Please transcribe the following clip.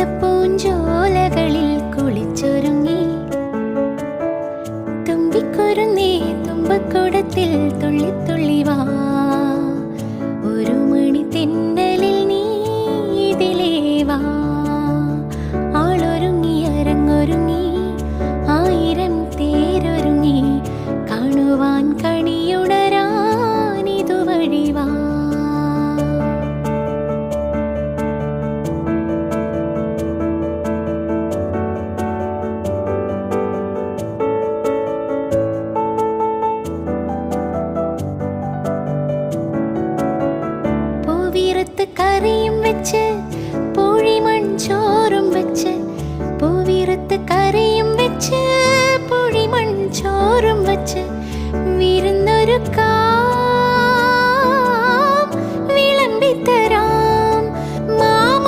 പൂഞ്ചോലകളിൽ കുളിച്ചൊരുങ്ങി തുമ്പിക്കുരുന്നേ തുമ്പക്കുടത്തിൽ തുള്ളിത്തുള്ളി വാ. ഒരു മണി തെന്നലിൽ നീ ഇതിലേ വാ. ആളൊരുങ്ങി അരങ്ങൊരുങ്ങി